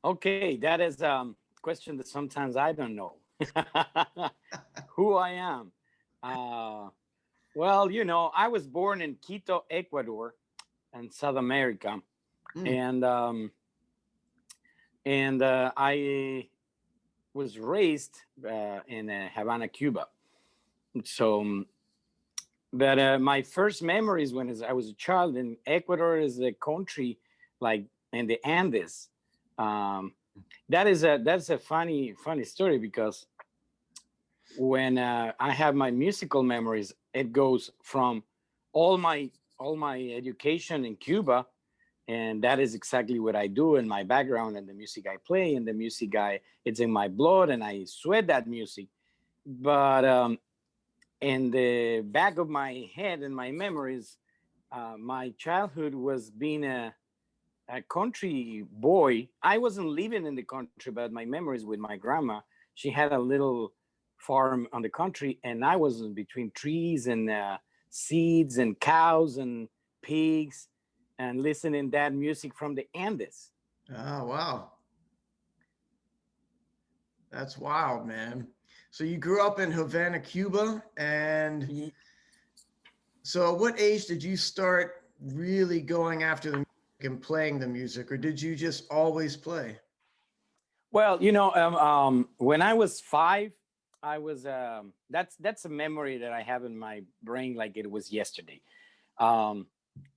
Okay, that is a question that sometimes I don't know who I am. Uh, well, I was born in Quito, Ecuador, in South America, Mm, and I was raised in Havana, Cuba. So, but my first memories when I was a child in Ecuador is a country like in the Andes. Um, that's a funny story because when I have my musical memories, it goes from all my all my education in Cuba, and that is exactly what I do in my background and the music I play and the music I it's in my blood and I sweat that music. But in the back of my head and my memories, my childhood was being a country boy. I wasn't living in the country, but my memories with my grandma, she had a little farm on the country, and I was in between trees and seeds and cows and pigs and listening that music from the Andes. oh, wow. That's wild, man. So you grew up in Havana, Cuba, and so at what age did you start really going after the music and playing the music, or did you just always play? Well, when I was 5, I was that's a memory that I have in my brain like it was yesterday. Um,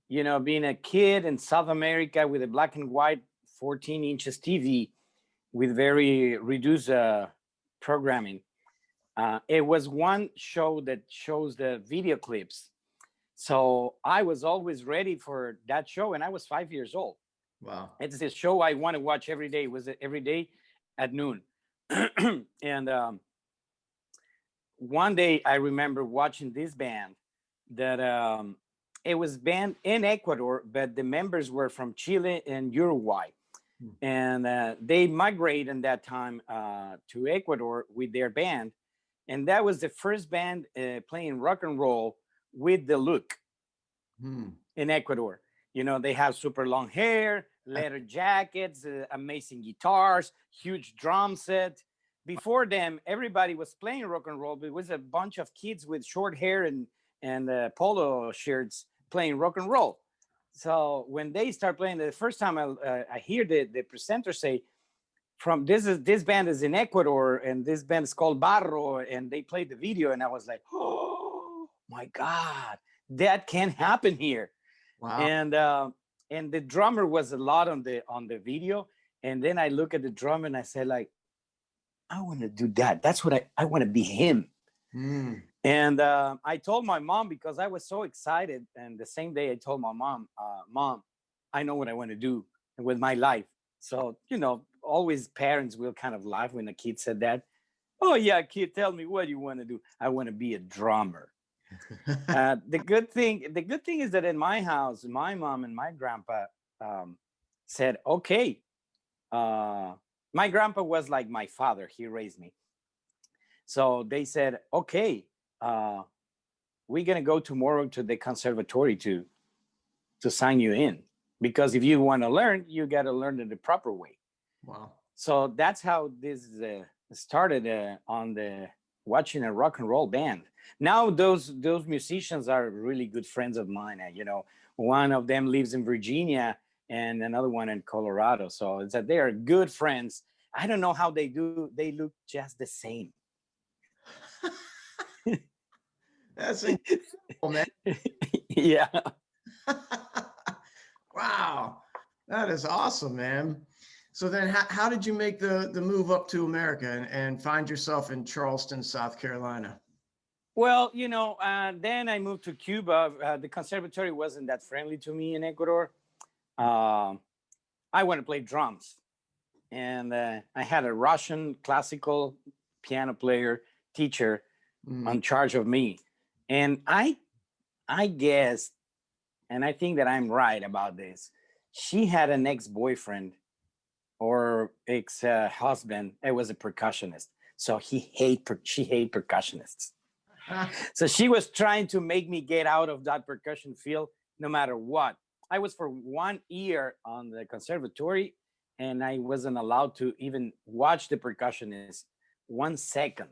being a kid in South America with a black and white 14 inches TV with very reduced programming. It was one show that shows the video clips. So I was always ready for that show, and I was 5 years old. Wow. It's a show I want to watch every day. It was every day at noon. And one day I remember watching this band that it was band in Ecuador, but the members were from Chile and Uruguay. Hmm. And they migrated in that time to Ecuador with their band. And that was the first band playing rock and roll with the look Hmm. in Ecuador. They have super long hair, leather jackets, amazing guitars, huge drum set. Before them, everybody was playing rock and roll, but it was a bunch of kids with short hair and polo shirts playing rock and roll. So when they start playing, the first time I hear the presenter say, "From this band is in Ecuador, and this band is called Barro," and they played the video, and I was like, "Oh my God, that can happen here." Wow. And the drummer was a lot on the video, and then I look at the drummer and I said, like, I want to do that. That's what I want to be him. Hmm. And I told my mom because I was so excited, and the same day I told my mom, Mom, I know what I want to do with my life. So always parents will kind of laugh when a kid said that. Oh yeah, kid, tell me what you want to do. I want to be a drummer. The good thing is that in my house, my mom and my grandpa um, said, "Okay." Uh, my grandpa was like my father; he raised me. So they said, "Okay, uh, we're gonna go tomorrow to the conservatory to sign you in because if you want to learn, you got to learn it the proper way." Wow. So that's how this started on the watching a rock and roll band. Now those musicians are really good friends of mine. One of them lives in Virginia and another one in Colorado. So it's that they are good friends. I don't know how they do. They look just the same. That's incredible, man. Yeah. Wow. That is awesome, man. So then how did you make the move up to America and find yourself in Charleston, South Carolina? Well, then I moved to Cuba. The conservatory wasn't that friendly to me in Ecuador. Um, I want to play drums, and I had a Russian classical piano player teacher Mm. on charge of me, and I guess, and I think that I'm right about this. She had an ex-boyfriend or ex-husband. It was a percussionist, so she hate percussionists. So she was trying to make me get out of that percussion field no matter what. I was for 1 year on the conservatory, and I wasn't allowed to even watch the percussionist 1 second.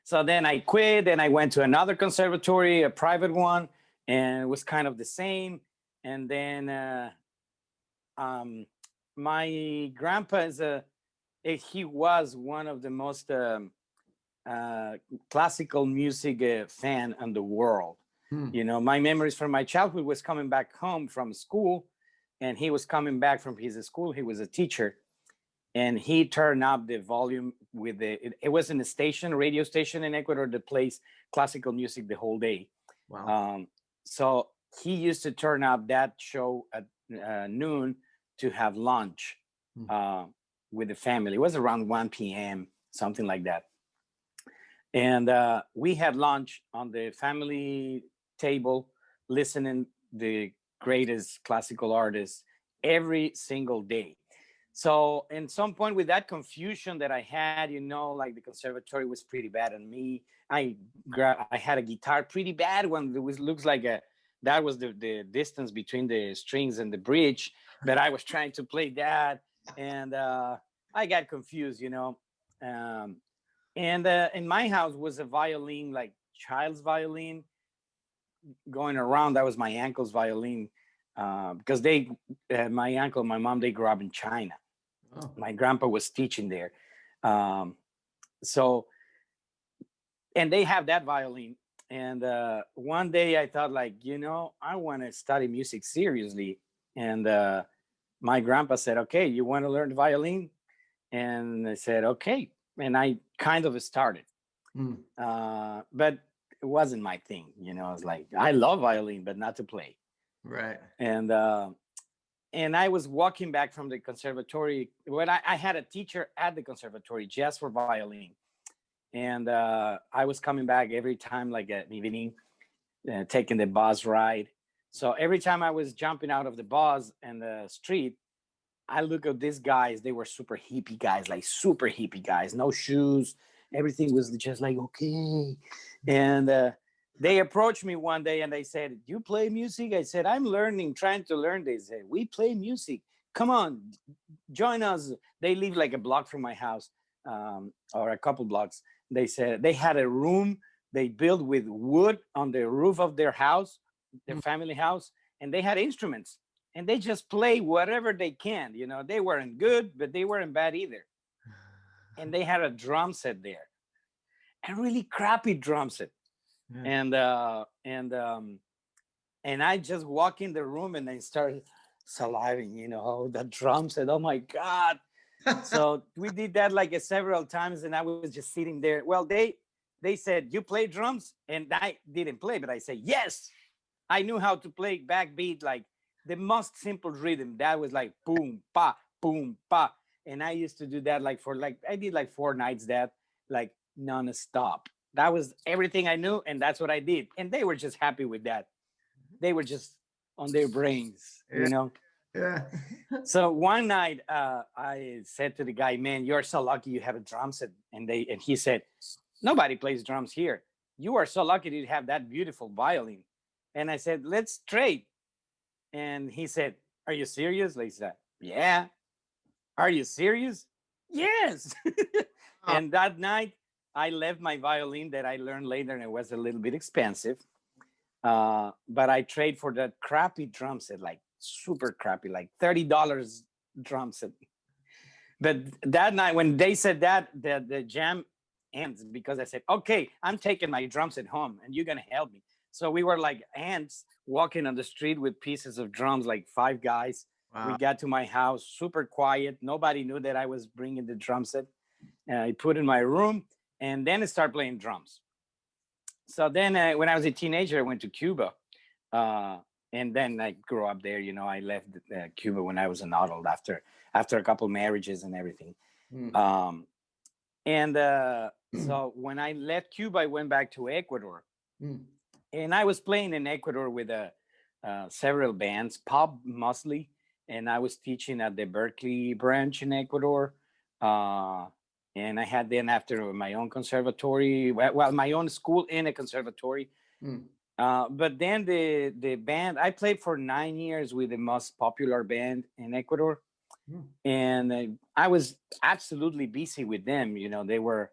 So then I quit and I went to another conservatory, a private one, and it was kind of the same. And then my grandpa he was one of the most classical music fan in the world. You know, my memories from my childhood was coming back home from school, and he was coming back from his school. He was a teacher, and he turned up the volume with it was in a radio station in Ecuador that plays classical music the whole day. Wow. So he used to turn up that show at noon to have lunch with the family. It was around 1 p.m., something like that. And we had lunch on the family table, listening the greatest classical artists every single day. So in some point with that confusion that I had, you know, like the conservatory was pretty bad on me. I had a guitar pretty bad one. It looks like that was the distance between the strings and the bridge, but I was trying to play that, and I got confused, you know. And in my house was a violin, like child's violin, going around. That was my uncle's violin, because my uncle and my mom, they grew up in China. Oh. My grandpa was teaching there. So, and they have that violin. And one day I thought, like, you know, I want to study music seriously. And my grandpa said, okay, you want to learn the violin? And I said, okay. And I kind of started. But it wasn't my thing. You know, I was like, I love violin, but not to play. Right. And I was walking back from the conservatory when I had a teacher at the conservatory just for violin. And I was coming back every time, like at evening, taking the bus ride. So every time I was jumping out of the bus and the street, I look at these guys. They were super hippie guys, like super hippie guys, no shoes. Everything was just like, okay. And they approached me one day and they said, you play music? I said, I'm learning, trying to learn. They said, we play music. Come on, join us. They live like a block from my house, or a couple blocks. They said they had a room they built with wood on the roof of their house, their family house, and they had instruments. And they just play whatever they can. You know, they weren't good, but they weren't bad either. And they had a drum set there, a really crappy drum set. Yeah. And I just walk in the room and I started saliving, you know, the drum set. Oh my God. So we did that like several times, and I was just sitting there. Well, they said, you play drums? And I didn't play, but I said, yes. I knew how to play backbeat, like the most simple rhythm. That was like boom, pa, boom, pa. And I used to do that I did like 4 nights that, like non-stop. That was everything I knew, and that's what I did. And they were just happy with that. They were just on their brains, you know? Yeah. So one night I said to the guy, man, you're so lucky you have a drum set. And he said, nobody plays drums here. You are so lucky to have that beautiful violin. And I said, let's trade. And he said, are you serious? I said, yeah. Are you serious? Yes. And that night I left my violin that I learned later, and it was a little bit expensive. But I trade for that crappy drum set, like super crappy, like $30 drum set. But that night when they said that, the jam ends, because I said, okay, I'm taking my drum set home and you're going to help me. So we were like ants walking on the street with pieces of drums, like 5 guys. Wow. We got to my house, super quiet. Nobody knew that I was bringing the drum set. I put it in my room, and then I started playing drums. So then when I was a teenager, I went to Cuba. And then I grew up there. You know, I left Cuba when I was an adult after a couple of marriages and everything. So when I left Cuba, I went back to Ecuador. And I was playing in Ecuador with several bands, pop mostly. And I was teaching at the Berkeley branch in Ecuador. And I had then after my own conservatory, my own school in a conservatory. But then the band, I played for 9 years with the most popular band in Ecuador. And I was absolutely busy with them. They were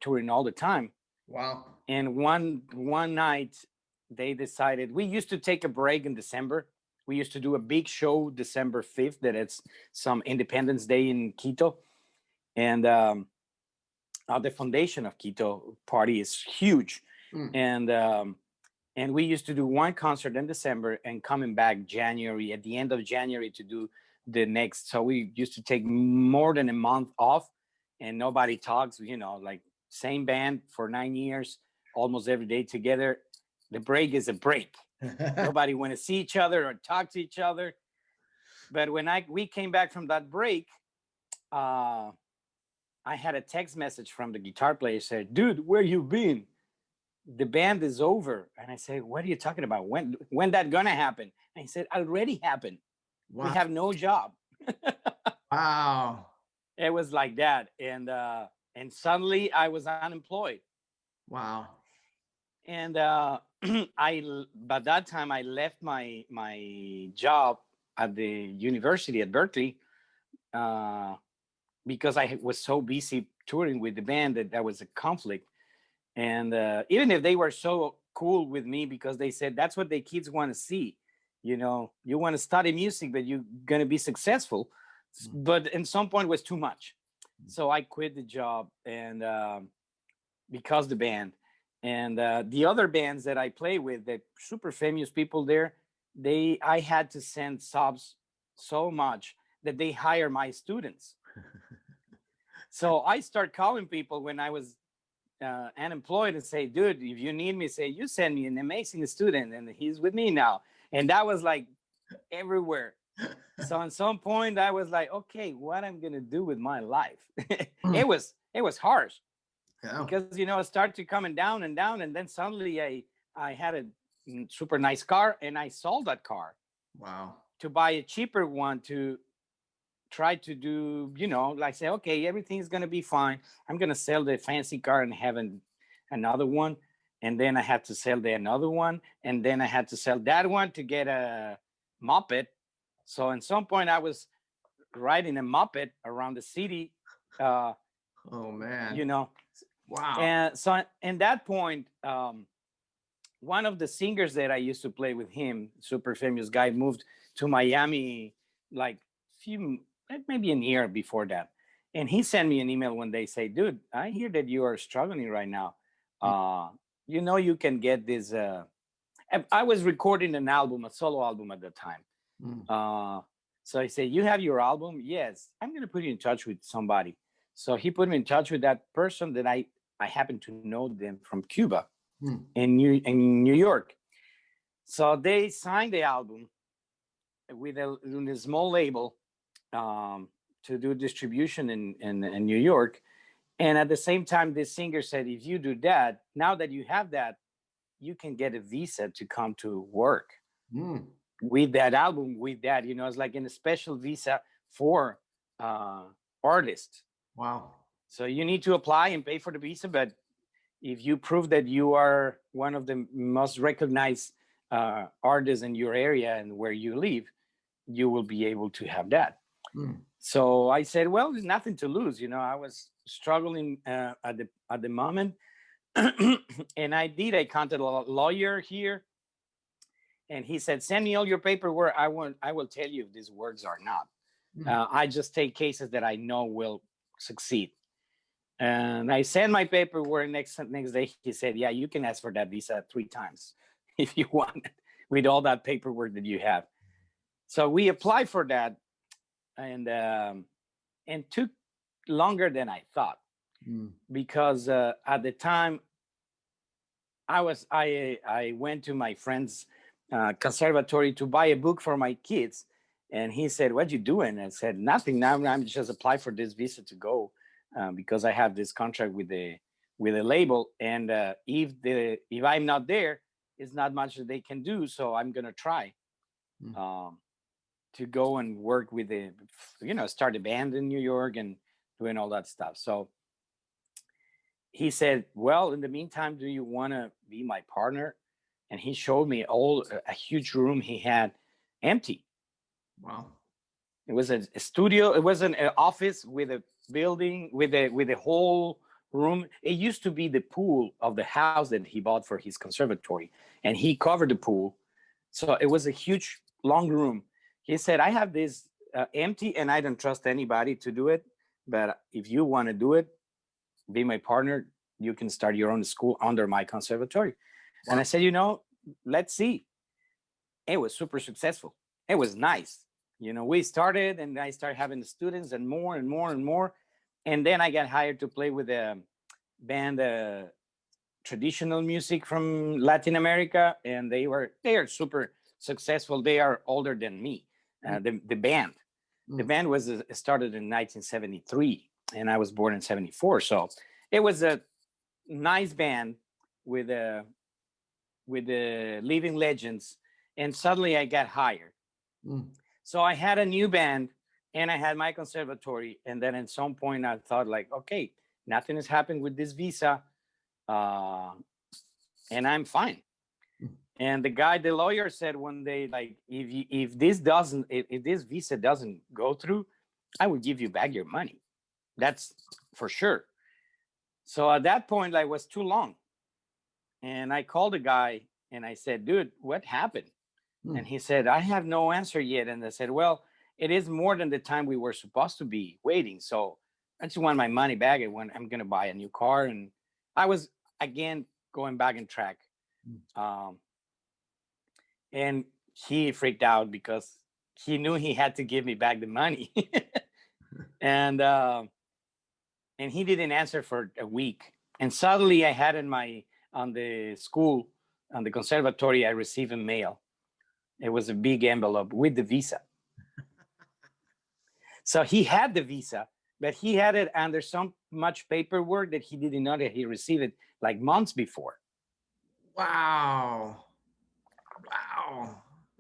touring all the time. Wow. And one night they decided, we used to take a break in December. We used to do a big show December 5th, that it's some Independence Day in Quito. And the foundation of Quito party is huge. And we used to do one concert in December and coming back January, at the end of January, to do the next. So we used to take more than a month off, and nobody talks, like same band for 9 years, almost every day together. The break is a break. Nobody want to see each other or talk to each other. But when we came back from that break, I had a text message from the guitar player, said, "Dude, where you been? The band is over." And I said, "What are you talking about? When that gonna happen?" And he said, "Already happened. Wow. We have no job." Wow. It was like that. And suddenly I was unemployed. Wow. And by that time I left my job at the university at Berkeley, because I was so busy touring with the band that was a conflict. And even if they were so cool with me, because they said that's what the kids want to see, you want to study music, but you're going to be successful. But at some point it was too much. So I quit the job, and because the band and the other bands that I play with, the super famous people there, I had to send subs so much that they hire my students. So I start calling people when I was unemployed and say, "Dude, if you need me, say you send me an amazing student, and he's with me now." And that was like everywhere. So at some point I was like, okay, what I'm gonna do with my life? It was harsh. Yeah. Because I started coming down and down, and then suddenly I had a super nice car, and I sold that car. Wow. To buy a cheaper one, to try to do, like say, okay, everything's gonna be fine. I'm gonna sell the fancy car and have another one, and then I had to sell another one, and then I had to sell that one to get a moped. So at some point I was riding a moped around the city. Oh man. Wow. And so at that point, one of the singers that I used to play with him, super famous guy, moved to Miami like maybe a year before that. And he sent me an email one day, say, "Dude, I hear that you are struggling right now. You can get this." I was recording an album, a solo album at the time. So I said, "You have your album?" "Yes." "I'm going to put you in touch with somebody." So he put me in touch with that person that I happen to know them from Cuba in New York. So they signed the album with a small label to do distribution in New York. And at the same time, this singer said, "If you do that, now that you have that, you can get a visa to come to work with that album, with that, it's like in a special visa for artists." Wow. So you need to apply and pay for the visa, but if you prove that you are one of the most recognized artists in your area and where you live, you will be able to have that. So I said, well, there's nothing to lose. I was struggling at the moment. And I contacted a lawyer here, and he said, "Send me all your paperwork. I will tell you if this works or not. I just take cases that I know will succeed." And I sent my paperwork. Next day, he said, "Yeah, you can ask for that visa 3 times if you want, with all that paperwork that you have." So we applied for that, and took longer than I thought, because at the time I went to my friend's conservatory to buy a book for my kids, and he said, "What you doing?" I said, "Nothing. Now I'm just apply for this visa to go, because I have this contract with the label, and if I'm not there, it's not much that they can do. So I'm gonna try to go and work with start a band in New York and doing all that stuff." So he said, "Well, in the meantime, do you want to be my partner?" And he showed me a huge room he had empty. Wow. It was a studio. It was an office with a building with a whole room. It used to be the pool of the house that he bought for his conservatory, and he covered the pool. So it was a huge, long room. He said, "I have this empty, and I don't trust anybody to do it. But if you want to do it, be my partner. You can start your own school under my conservatory." Wow. And I said, let's see. It was super successful. It was nice. We started, and I started having the students, and more and more and more. And then I got hired to play with a band, traditional music from Latin America, and they are super successful. They are older than me. The band. The band was started in 1973, and I was born in 74. So it was a nice band with the living legends. And suddenly I got hired. So I had a new band, and I had my conservatory. And then at some point I thought, like, okay, nothing has happened with this visa, and I'm fine. And the lawyer said one day, like, if this visa doesn't go through, I will give you back your money. That's for sure. So at that point, like, was too long. And I called the guy and I said, dude, what happened? And he said, I have no answer yet. And I said, well, it is more than the time we were supposed to be waiting. So I just want my money back. And when I'm going to buy a new car. And I was, again, going back in track. And he freaked out because he knew he had to give me back the money. And he didn't answer for a week. And suddenly I had on the conservatory, I received a mail. It was a big envelope with the visa. So he had the visa, but he had it under so much paperwork that he didn't know that he received it like months before. Wow.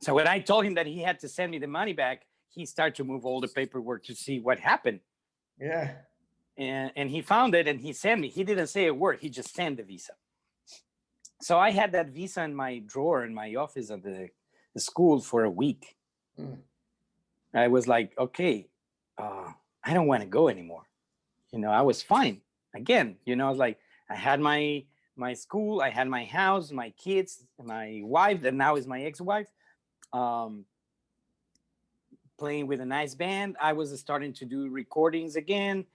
So when I told him that he had to send me the money back, he started to move all the paperwork to see what happened. Yeah. And he found it, and he sent me. He didn't say a word. He just sent the visa. So I had that visa in my drawer in my office at the school for a week. I was like, okay, I don't want to go anymore. I was fine. Again, I was like, I had my school, I had my house, my kids, my wife, that now is my ex-wife, playing with a nice band. I was starting to do recordings again.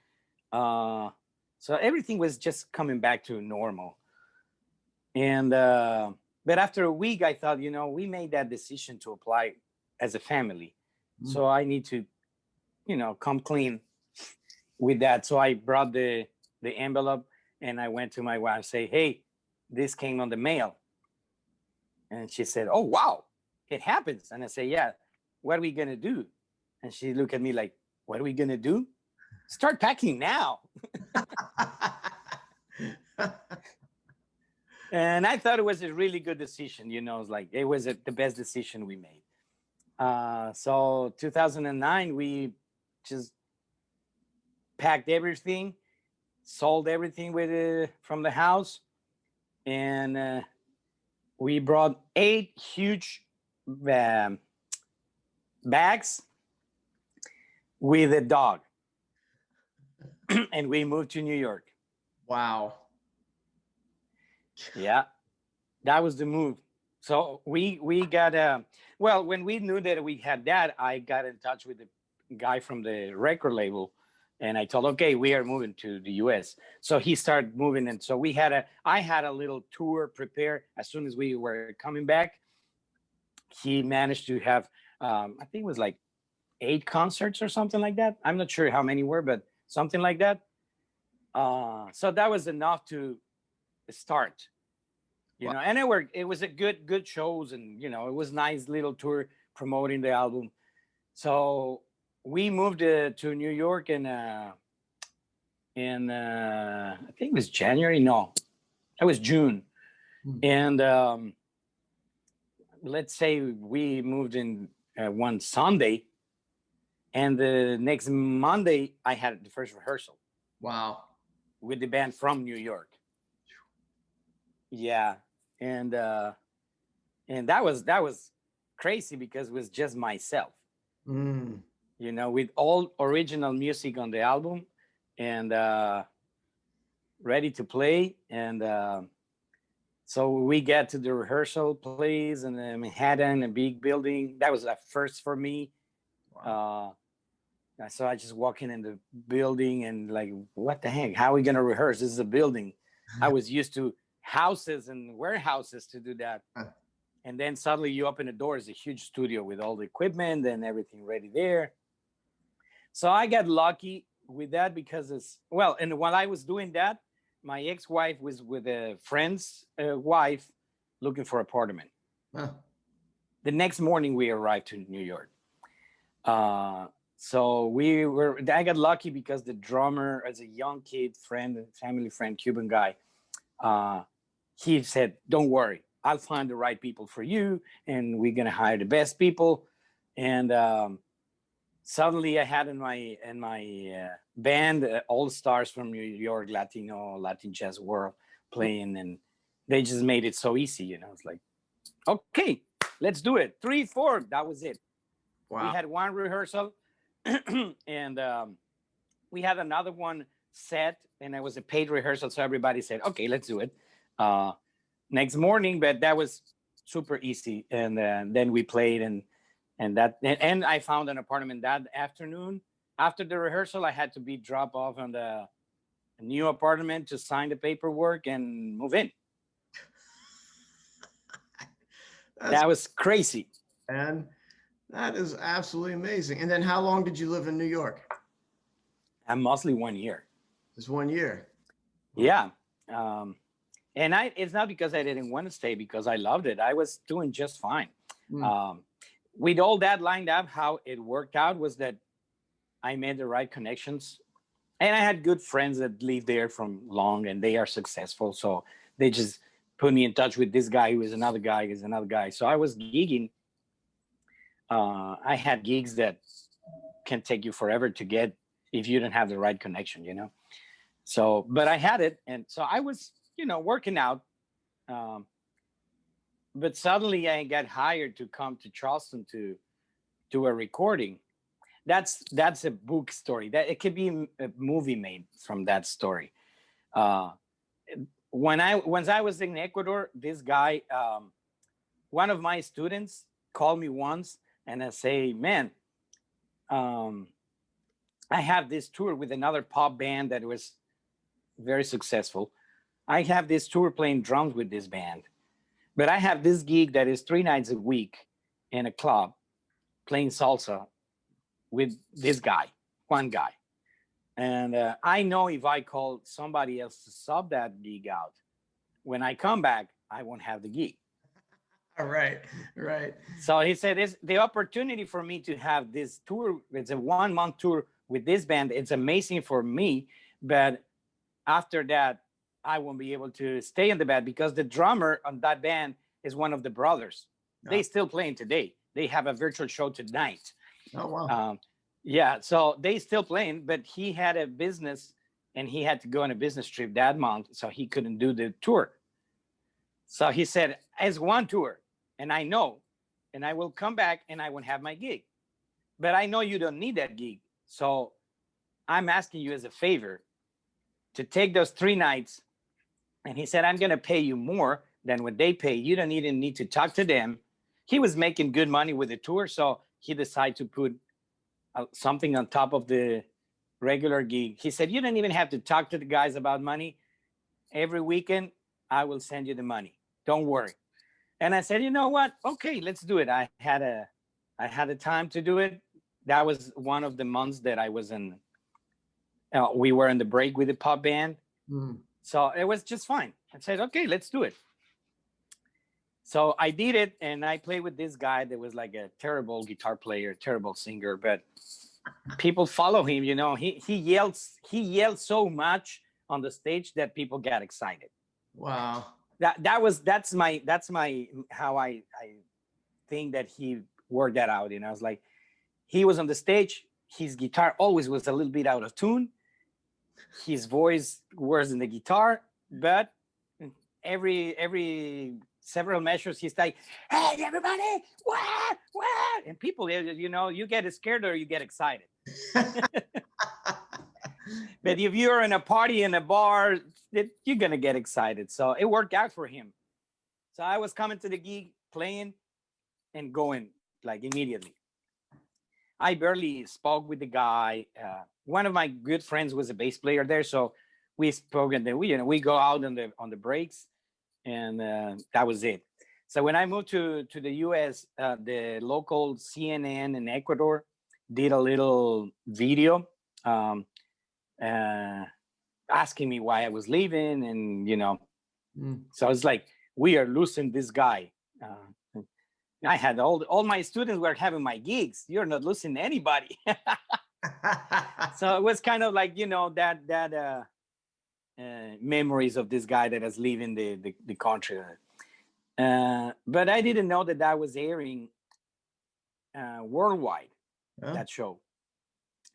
So everything was just coming back to normal. And but after a week, I thought, we made that decision to apply as a family. So I need to, come clean with that. So I brought the envelope, and I went to my wife and say, hey, this came on the mail. And she said, oh, wow, it happens. And I say, yeah, what are we going to do? And she looked at me like, what are we going to do? Start packing now. And I thought it was a really good decision. It was the best decision we made. So 2009, we just packed everything, sold everything from the house, and we brought 8 huge bags with a dog, and we moved to New York. Wow. Yeah, that was the move. So we got when we knew that we had that, I got in touch with the guy from the record label, and I told, okay, we are moving to the US. So he started moving, and so I had a little tour prepared. As soon as we were coming back, he managed to have I think it was like 8 concerts or something like that. I'm not sure how many were, but something like that. So that was enough to start. Wow. And it was a good shows, and it was nice little tour promoting the album. So we moved to New York in I think it was January. No, it was June. And let's say we moved in one Sunday, and the next Monday I had the first rehearsal. Wow. With the band from New York. Yeah. And that was crazy because it was just myself. you know, with all original music on the album, and ready to play. And so we get to the rehearsal place in Manhattan, a big building. That was a first for me. Wow. So I just walking in the building and like, what the heck? How are we gonna rehearse? This is a building. I was used to houses and warehouses to do that. And then suddenly you open the door, it's a huge studio with all the equipment and everything ready there. So I got lucky with that because it's, well, and while I was doing that, my ex-wife was with a friend's wife looking for an apartment. Huh. The next morning we arrived to New York. So I got lucky because the drummer, as a young kid, family friend, Cuban guy, he said, don't worry, I'll find the right people for you, and we're gonna hire the best people. And suddenly I had in my band all stars from New York, Latin jazz world playing, and they just made it so easy, you know. It's like, okay, let's do it. 3, 4, that was it. Wow. We had one rehearsal, and we had another one set, and it was a paid rehearsal, so everybody said, okay, let's do it next morning. But that was super easy, and then we played, and I found an apartment that afternoon. After the rehearsal, I had to be dropped off on the new apartment to sign the paperwork and move in. That was crazy. And that is absolutely amazing. And then how long did you live in New York? Mostly 1 year. Just 1 year. Yeah. And it's not because I didn't want to stay, because I loved it. I was doing just fine. With all that lined up, how it worked out was that I made the right connections, and I had good friends that live there from long, and they are successful. So they just put me in touch with this guy who is another guy, who's another guy. So I was gigging. I had gigs that can take you forever to get if you don't have the right connection, you know? So, but I had it. And so I was, you know, working out. But suddenly I got hired to come to Charleston to do a recording. That's a book story. That it could be a movie made from that story. Once I was in Ecuador, this guy, one of my students called me once and I say, man, I have this tour with another pop band that was very successful. I have this tour playing drums with this band, but I have this gig that is 3 nights a week in a club playing salsa with this guy, one guy. And I know if I call somebody else to sub that gig out, when I come back, I won't have the gig. Right. So he said, it's the opportunity for me to have this tour. It's a 1 month tour with this band. It's amazing for me. But after that, I won't be able to stay in the band because the drummer on that band is one of the brothers. Yeah. They still playing today. They have a virtual show tonight. Oh, wow. Yeah, so they still playing, but he had a business and he had to go on a business trip that month, so he couldn't do the tour. So he said, as one tour, and I know, and I will come back and I won't have my gig. But I know you don't need that gig. So I'm asking you as a favor to take those 3 nights. And he said, I'm going to pay you more than what they pay. You don't even need to talk to them. He was making good money with the tour, so he decided to put something on top of the regular gig. He said, you don't even have to talk to the guys about money. Every weekend, I will send you the money. Don't worry. And I said, you know what? Okay, let's do it. I had a time to do it. That was one of the months that I was in. We were in the break with the pop band. So it was just fine. I said, okay, let's do it. So I did it, and I played with this guy that was like a terrible guitar player, terrible singer, but people follow him, you know. He yelled so much on the stage that people got excited. Wow. That's my how I think that he worked that out. You know, I was like, he was on the stage, his guitar always was a little bit out of tune. His voice was in the guitar, but every several measures, he's like, "Hey, everybody, what? And people, you get scared or you get excited. But if you're in a party in a bar, you're gonna get excited. So it worked out for him. So I was coming to the gig, playing, and going like immediately. I barely spoke with the guy. One of my good friends was a bass player there, so we spoke, and then we go out on the breaks, and that was it. So when I moved to the U.S., the local CNN in Ecuador did a little video asking me why I was leaving, and so I was like, we are losing this guy. I had all my students were having my gigs. You're not losing anybody. So it was kind of like, that memories of this guy that is leaving the country. But I didn't know that was airing worldwide, that show.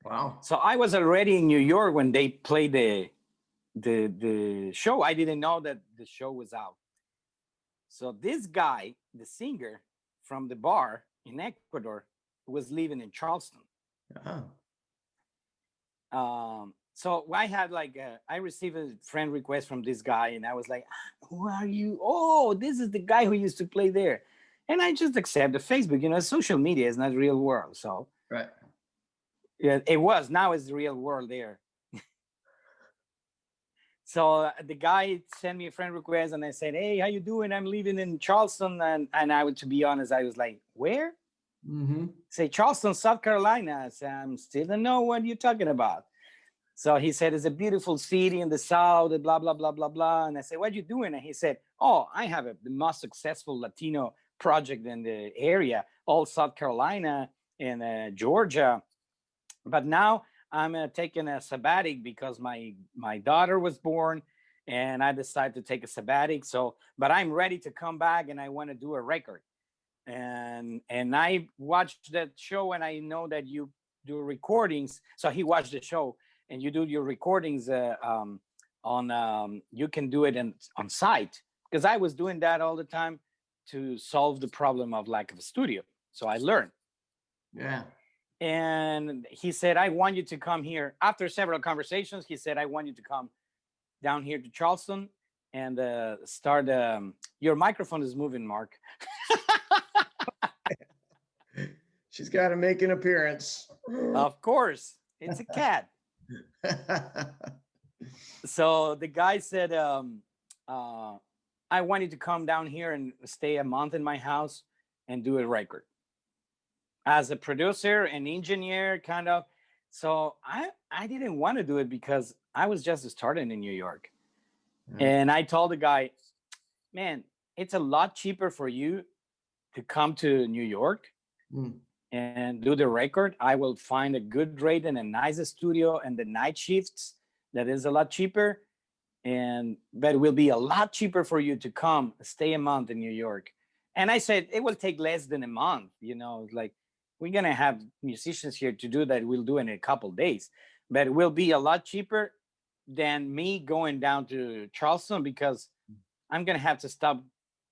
Wow. So I was already in New York when they played the show. I didn't know that the show was out. So this guy, the singer from the bar in Ecuador, was living in Charleston. So I had I received a friend request from this guy, and I was like, who are you? Oh, this is the guy who used to play there. And I just accepted Facebook. Social media is not real world. So right. Yeah, it was. Now it's the real world there. So the guy sent me a friend request, and I said, hey, how you doing? I'm living in Charleston. And to be honest, I was like, where? Say, Charleston, South Carolina. I said, I still don't know what you're talking about. So he said, it's a beautiful city in the South, blah, blah, blah, blah, blah. And I said, what are you doing? And he said, oh, I have the most successful Latino project in the area, all South Carolina and Georgia. But now I'm taking a sabbatic because my daughter was born, and I decided to take a sabbatic. So, but I'm ready to come back, and I want to do a record. And I watched that show, and I know that you do recordings. So he watched the show, and you do your recordings on you can do it on site, because I was doing that all the time to solve the problem of lack of a studio. So I learned. Yeah. And he said, I want you to come here. After several conversations, he said, I want you to come down here to Charleston and start. Your microphone is moving, Mark. She's got to make an appearance. Of course. It's a cat. So the guy said, I want you to come down here and stay a month in my house and do a record. As a producer and engineer, kind of. So I didn't want to do it because I was just starting in New York. And I told the guy, man, it's a lot cheaper for you to come to New York and do the record. I will find a good rate and a nice studio and the night shifts. That is a lot cheaper. But it will be a lot cheaper for you to come stay a month in New York. And I said, it will take less than a month, like, we're going to have musicians here to do that. We'll do it in a couple of days, but it will be a lot cheaper than me going down to Charleston, because I'm going to have to stop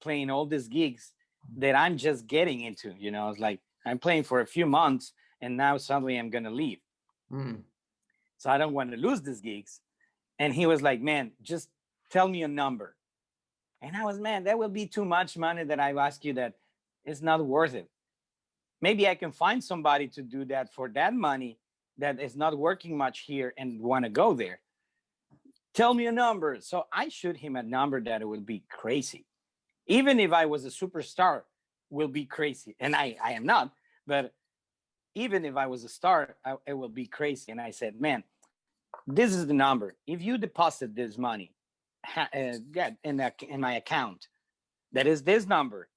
playing all these gigs that I'm just getting into. It's like I'm playing for a few months and now suddenly I'm going to leave. So I don't want to lose these gigs. And he was like, man, just tell me a number. And I was, man, that will be too much money that I ask you. That it's not worth it. Maybe I can find somebody to do that for that money that is not working much here and want to go there. Tell me a number. So I shoot him a number that it will be crazy. Even if I was a superstar, will be crazy. And I am not. But even if I was a star, it will be crazy. And I said, man, this is the number. If you deposit this money in my account, that is this number,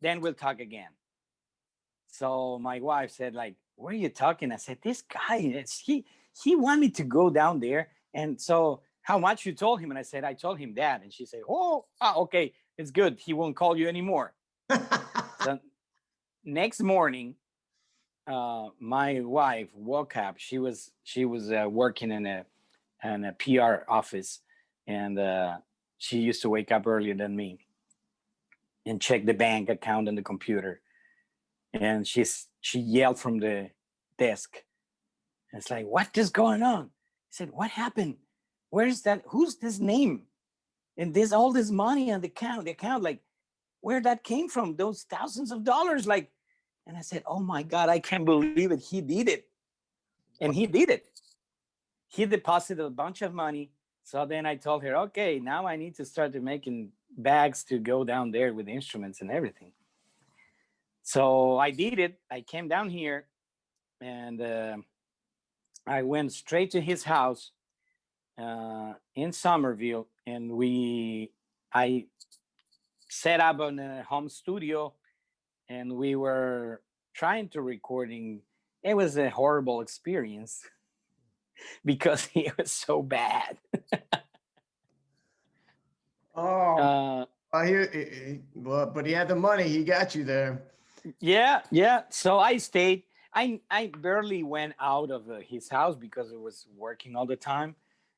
then we'll talk again. So my wife said, like, what are you talking? I said, this guy, he wanted me to go down there. And so how much you told him? And I said, I told him that. And she said, okay, it's good. He won't call you anymore. So next morning, my wife woke up. She was working in a PR office, and she used to wake up earlier than me. and checked the bank account on the computer. And she yelled from the desk. It's like, what is going on? I said, what happened? Where's that? Who's this name? And there's all this money on the account, like where that came from, those thousands of dollars. Like, and I said, oh my God, I can't believe it. He did it. And he did it. He deposited a bunch of money. So then I told her, okay, now I need to start making bags to go down there with instruments and everything. So I did it. I came down here and I went straight to his house in Somerville, and I set up on a home studio, and we were trying to recording. It was a horrible experience because it was so bad. I hear, well, but he had the money. He got you there. Yeah. So I stayed. I barely went out of his house because it was working all the time.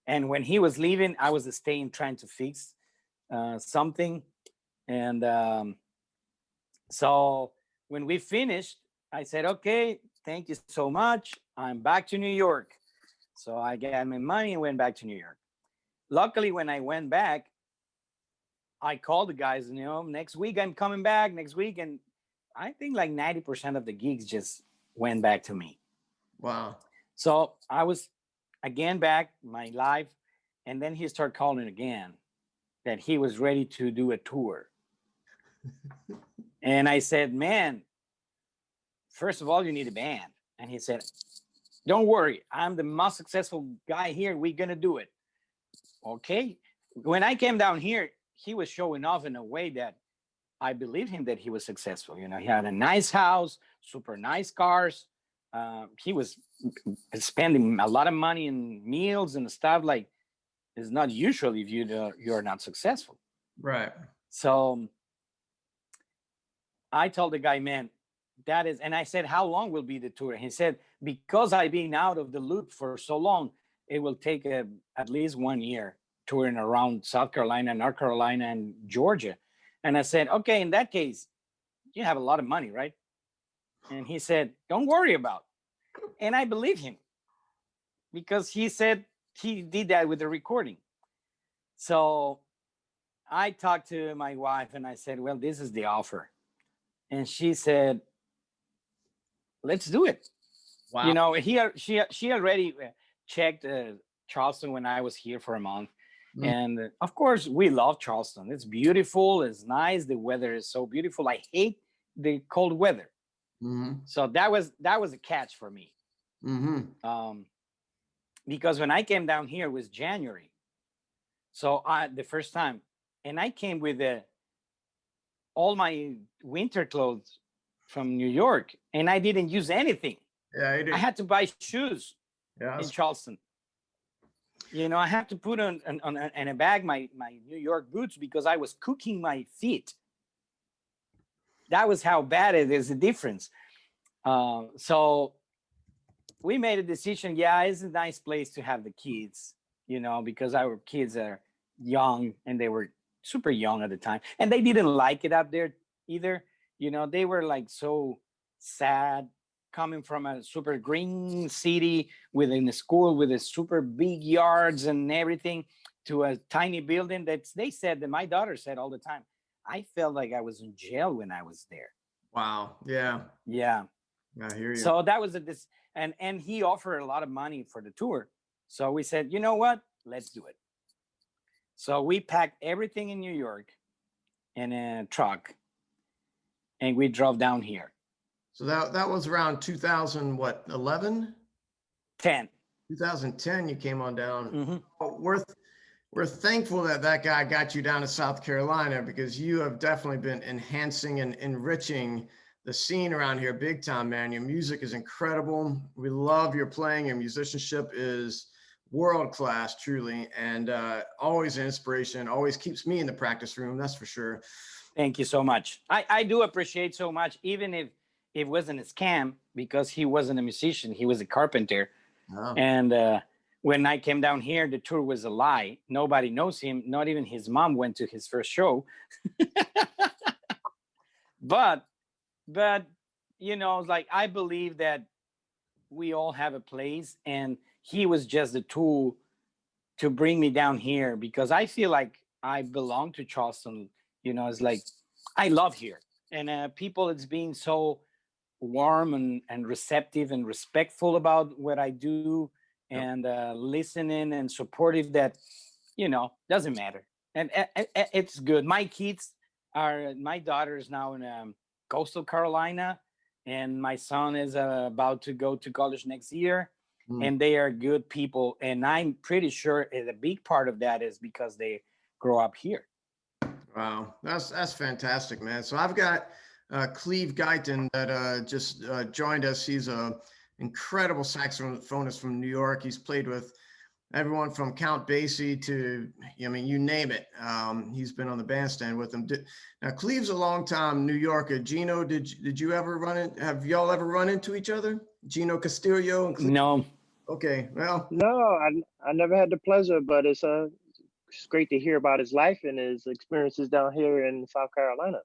And when he was leaving, I was staying trying to fix something. And so when we finished, I said, okay, thank you so much. I'm back to New York. So I got my money and went back to New York. Luckily, when I went back, I called the guys, next week I'm coming back next week. And I think like 90% of the gigs just went back to me. Wow. So I was again back my life. And then he started calling again that he was ready to do a tour. And I said, man, first of all, you need a band. And he said, don't worry, I'm the most successful guy here. We're going to do it. Okay. When I came down here, he was showing off in a way that I believed him that he was successful. He had a nice house, super nice cars. He was spending a lot of money in meals and stuff like it's not usual if you're not successful. Right. So I told the guy, man, that is, and I said, how long will be the tour? He said, because I've been out of the loop for so long, it will take at least 1 year touring around South Carolina, North Carolina, and Georgia. And I said, okay, in that case, you have a lot of money, right? And he said, don't worry about it. And I believe him because he said he did that with the recording. So I talked to my wife and I said, well, this is the offer. And she said, let's do it. Wow. She already checked Charleston when I was here for a month. Mm. And of course, we love Charleston. It's beautiful. It's nice. The weather is so beautiful. I hate the cold weather. Mm-hmm. So that was a catch for me. Mm-hmm. Because when I came down here, it was January. So the first time, and I came with all my winter clothes from New York, and I didn't use anything. Yeah, I had to buy shoes in Charleston. I had to put on a bag my New York boots because I was cooking my feet. That was how bad it is, the difference. So we made a decision. Yeah, it's a nice place to have the kids, because our kids are young and they were super young at the time. And they didn't like it up there either. They were like so sad coming from a super green city within a school with a super big yards and everything to a tiny building that my daughter said all the time, I felt like I was in jail when I was there. Wow. Yeah. Yeah. I hear you. So that was and he offered a lot of money for the tour. So we said, you know what? Let's do it. So we packed everything in New York in a truck and we drove down here. So that was around 2011? 10. 2010 you came on down. Mm-hmm. We're thankful that guy got you down to South Carolina because you have definitely been enhancing and enriching the scene around here big time, man. Your music is incredible. We love your playing. Your musicianship is world class, truly, and always an inspiration. Always keeps me in the practice room, that's for sure. Thank you so much. I do appreciate so much, even if it wasn't a scam, because he wasn't a musician. He was a carpenter. Oh. And when I came down here, the tour was a lie. Nobody knows him. Not even his mom went to his first show. but you know, like I believe that we all have a place, and he was just the tool to bring me down here, because I feel like I belong to Charleston. You know, it's like I love here, and people, it's being so warm and receptive and respectful about what I do, Yep. and listening and supportive, that, you know, doesn't matter. And it's good. My daughter is now in coastal Carolina, and my son is about to go to college next year, Mm. and they are good people, and I'm pretty sure a big part of that is because they grow up here. Wow, that's fantastic, man. So I've got Cleve Guyton that just joined us. He's a incredible saxophonist from New York. He's played with everyone from Count Basie to, I mean, you name it. He's been on the bandstand with them. Now, Cleve's a longtime New Yorker. Gino, did you ever have y'all ever run into each other? Gino Castillo and Cleve? No. Okay, well. No, I never had the pleasure, but it's great to hear about his life and his experiences down here in South Carolina.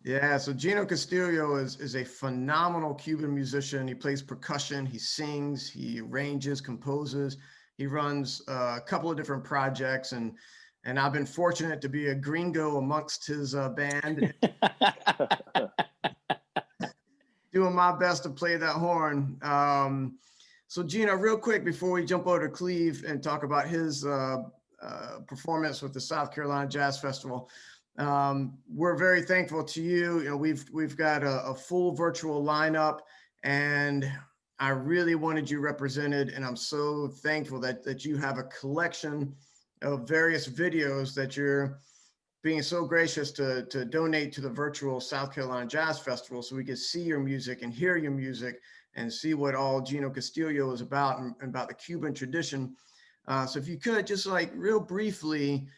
Yeah, so Gino Castillo is a phenomenal Cuban musician. He plays percussion, he sings, he arranges, composes. He runs a couple of different projects, and I've been fortunate to be a gringo amongst his band, doing my best to play that horn. So Gino, real quick before we jump over to Cleve and talk about his performance with the South Carolina Jazz Festival, we're very thankful to you. You know, we've got a full virtual lineup, and I really wanted you represented, and I'm so thankful that you have a collection of various videos that you're being so gracious to donate to the virtual South Carolina Jazz Festival, so we can see your music and hear your music and see what all Gino Castillo is about, and about the Cuban tradition. So if you could just, like, real briefly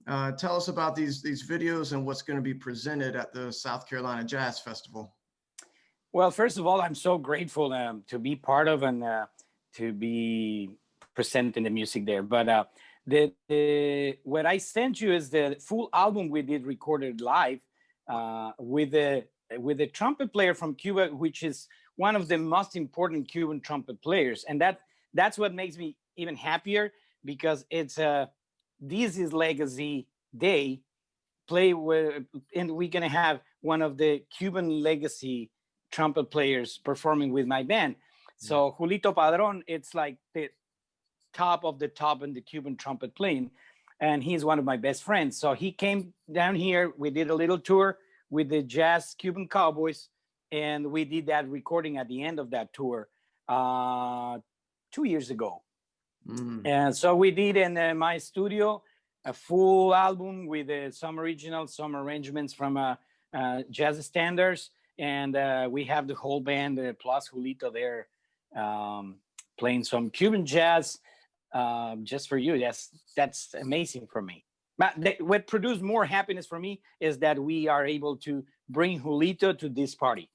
tell us about these videos and what's going to be presented at the South Carolina Jazz Festival. Well, first of all, I'm so grateful to be part of, and to be presenting the music there. But what I sent you is the full album we did recorded live with a trumpet player from Cuba, which is one of the most important Cuban trumpet players, and that's what makes me even happier, because it's this is Legacy Day play with, and we're gonna have one of the Cuban legacy trumpet players performing with my band. So Julito Padron, it's like the top of the top in the Cuban trumpet playing, and he's one of my best friends. So he came down here. We did a little tour with the Jazz Cuban Cowboys, and we did that recording at the end of that tour 2 years ago. And so we did in my studio a full album with some originals, some arrangements from jazz standards, and we have the whole band plus Julito there playing some Cuban jazz just for you. That's amazing for me. But what produced more happiness for me is that we are able to bring Julito to this party.